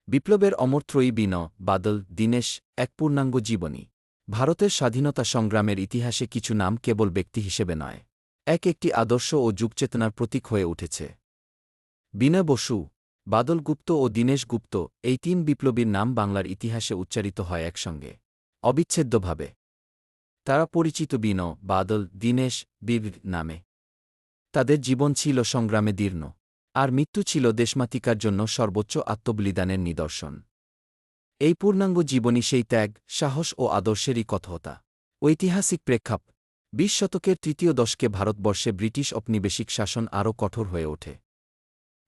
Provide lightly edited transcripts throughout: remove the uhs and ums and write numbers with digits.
বিপ্লবের অমরত্রয়ী বিন, বাদল, দীনেশ, এক পূর্ণাঙ্গ জীবনী। ভারতের স্বাধীনতা সংগ্রামের ইতিহাসে কিছু নাম কেবল ব্যক্তি হিসেবে নয়, একটি আদর্শ ও যুগচেতনার প্রতীক হয়ে উঠেছে। বিনয় বসু, বাদল গুপ্ত ও দীনেশ গুপ্ত, এই তিন বিপ্লবীর নাম বাংলার ইতিহাসে উচ্চারিত হয় একসঙ্গে, অবিচ্ছেদ্যভাবে। তারা পরিচিত বিন, বাদল, দীনেশ, বীর নামে। তাদের জীবন ছিল সংগ্রামে দীর্ণ, আর মৃত্যু ছিল দেশমাতৃকার জন্য সর্বোচ্চ আত্মবলিদানের নিদর্শন। এই পূর্ণাঙ্গ জীবনী সেই ত্যাগ, সাহস ও আদর্শেরই কথহতা। ঐতিহাসিক প্রেক্ষাপ: ২০ শতকের তৃতীয় দশকে ভারতবর্ষে ব্রিটিশ ঔপনিবেশিক শাসন আরও কঠোর হয়ে ওঠে।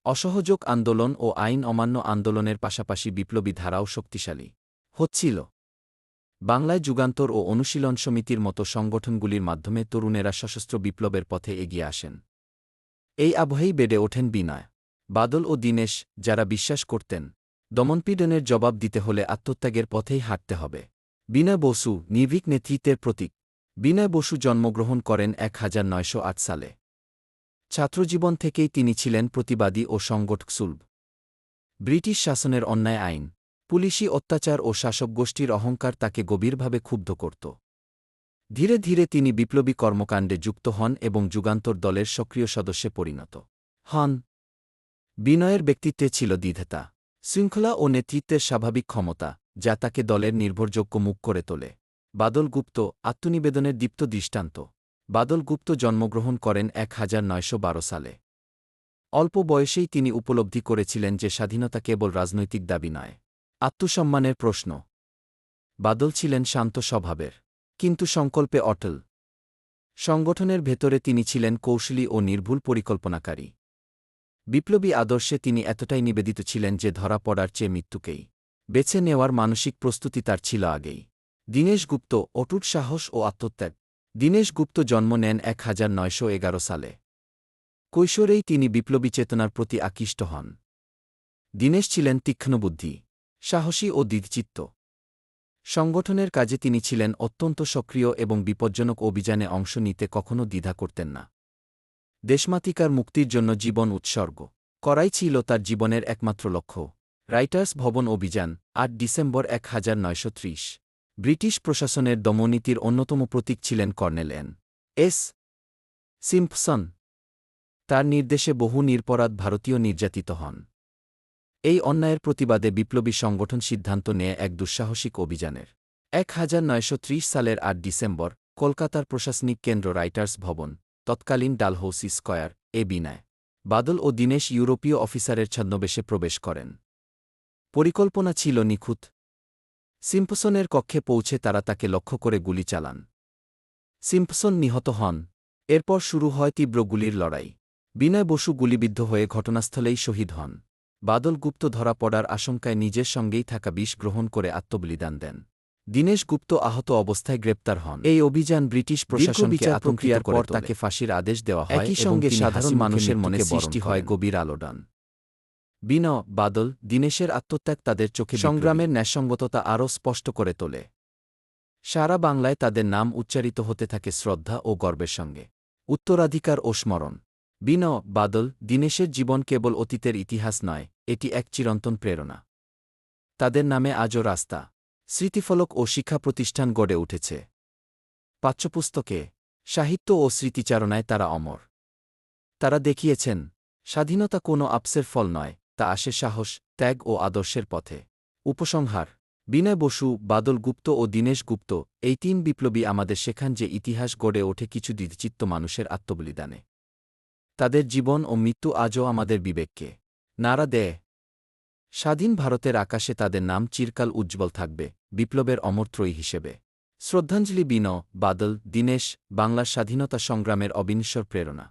অসহযোগ আন্দোলন ও আইন অমান্য আন্দোলনের পাশাপাশি বিপ্লবী ধারাও শক্তিশালী হচ্ছিল। বাংলায় যুগান্তর ও অনুশীলন সমিতির মতো সংগঠনগুলির মাধ্যমে তরুণেরা সশস্ত্র বিপ্লবের পথে এগিয়ে আসেন। এই আবহেই বেড়ে ওঠেন বিনয়, বাদল ও দীনেশ, যারা বিশ্বাস করতেন, দমনপীড়নের জবাব দিতে হলে আত্মত্যাগের পথেই হাঁটতে হবে। বিনয় বসু, নির্ভীক নেতৃত্বের প্রতীক। বিনয় বসু জন্মগ্রহণ করেন ১৯০৮ সালে। ছাত্রজীবন থেকেই তিনি ছিলেন প্রতিবাদী ও সংগঠকসুলভ। ব্রিটিশ শাসনের অন্যায় আইন, পুলিশি অত্যাচার ও শাসকগোষ্ঠীর অহংকার তাকে গভীরভাবে ক্ষুব্ধ করত। ধীরে ধীরে তিনি বিপ্লবী কর্মকাণ্ডে যুক্ত হন এবং যুগান্তর দলের সক্রিয় সদস্যে পরিণত হন। বিনয়ের ব্যক্তিত্বে ছিল দ্বিধেতা, শৃঙ্খলা ও নেতৃত্বের স্বাভাবিক ক্ষমতা, যা তাকে দলের নির্ভরযোগ্য মুখ করে তোলে। বাদল গুপ্ত, আত্মনিবেদনের দীপ্ত দৃষ্টান্ত। বাদল গুপ্ত জন্মগ্রহণ করেন ১৯১২ সালে। অল্প বয়সেই তিনি উপলব্ধি করেছিলেন যে স্বাধীনতা কেবল রাজনৈতিক দাবি নয়, আত্মসম্মানের প্রশ্ন। বাদল ছিলেন শান্ত স্বভাবের, কিন্তু সংকল্পে অটল। সংগঠনের ভেতরে তিনি ছিলেন কৌশলী ও নির্ভুল পরিকল্পনাকারী। বিপ্লবী আদর্শে তিনি এতটাই নিবেদিত ছিলেন যে ধরা পড়ার চেয়ে মৃত্যুকেই বেছে নেওয়ার মানসিক প্রস্তুতি তার ছিল আগেই। দীনেশ গুপ্ত, অটুট সাহস ও আত্মত্যাগ। দীনেশ গুপ্ত জন্ম নেন ১৯১১ সালে। কৈশোরেই তিনি বিপ্লবী চেতনার প্রতি আকৃষ্ট হন। দীনেশ ছিলেন তীক্ষ্ণবুদ্ধি, সাহসী ও দৃঢ়চিত্ত। সংগঠনের কাজে তিনি ছিলেন অত্যন্ত সক্রিয় এবং বিপজ্জনক অভিযানে অংশ নিতে কখনও দ্বিধা করতেন না। দেশমাতৃকার মুক্তির জন্য জীবন উৎসর্গ করাই ছিল তার জীবনের একমাত্র লক্ষ্য। রাইটার্স ভবন অভিযান, ৮ ডিসেম্বর ১৯৩০। ব্রিটিশ প্রশাসনের দমননীতির অন্যতম প্রতীক ছিলেন কর্নেল এস সিম্পসন। তার নির্দেশে বহু নিরপরাধ ভারতীয় নির্যাতিত হন। এই অন্যায়ের প্রতিবাদে বিপ্লবী সংগঠন সিদ্ধান্ত নেয় এক দুঃসাহসিক অভিযানের। ১৯৩০ সালের ৮ ডিসেম্বর কলকাতার প্রশাসনিক কেন্দ্র রাইটার্স ভবন, তৎকালীন ডালহৌসি স্কয়ার, বিনয়, বাদল ও দীনেশ ইউরোপীয় অফিসারের ছদ্মবেশে প্রবেশ করেন। পরিকল্পনা ছিল নিখুঁত। সিম্পসনের কক্ষে পৌঁছে তারা তাকে লক্ষ্য করে গুলি চালান। সিম্পসন নিহত হন। এরপর শুরু হয় তীব্র গুলির লড়াই। বিনয় বসু গুলিবিদ্ধ হয়ে ঘটনাস্থলেই শহীদ হন। বাদল গুপ্ত ধরা পড়ার আশঙ্কায় নিজের সঙ্গেই থাকা বিষ গ্রহণ করে আত্মবলিদান দেন। দীনেশ গুপ্ত আহত অবস্থায় গ্রেপ্তার হন। এই অভিযান ব্রিটিশ প্রশাসনকে আতঙ্কিত করে তোলে। তাকে ফাঁসির আদেশ দেওয়া হয়। একই সঙ্গে সাধারণ মানুষের মনে সৃষ্টি হয় গভীর আলোড়ন। বিনয়, বাদল, দীনেশের আত্মত্যাগ তাদের চোখে সংগ্রামের ন্যায়সঙ্গততা আরও স্পষ্ট করে তোলে। সারা বাংলায় তাদের নাম উচ্চারিত হতে থাকে শ্রদ্ধা ও গর্বের সঙ্গে। উত্তরাধিকার ও স্মরণ। বিনয়, বাদল, দীনেশের জীবন কেবল অতীতের ইতিহাস নয়, এটি এক চিরন্তন প্রেরণা। তাদের নামে আজও রাস্তা, স্মৃতিফলক ও শিক্ষা প্রতিষ্ঠান গড়ে উঠেছে। পাঠ্যপুস্তকে, সাহিত্য ও স্মৃতিচারণায় তারা অমর। তারা দেখিয়েছেন, স্বাধীনতা কোনো আপসের ফল নয়, তা আসে সাহস, ত্যাগ ও আদর্শের পথে। উপসংহার: বিনয় বসু, বাদল গুপ্ত ও দীনেশ গুপ্ত, এই তিন বিপ্লবী আমাদের শেখান যে ইতিহাস গড়ে ওঠে কিছু দৃঢ়চিত্ত মানুষের আত্মবলিদানে। তাদের জীবন ও মৃত্যু আজও আমাদের বিবেককে নাড়া দেয়। স্বাধীন ভারতের আকাশে তাদের নাম চিরকাল উজ্জ্বল থাকবে, বিপ্লবের অমরত্রয়ী হিসেবে। শ্রদ্ধাঞ্জলি বিনয়, বাদল, দীনেশ, বাংলার স্বাধীনতা সংগ্রামের অবিনশ্বর প্রেরণা।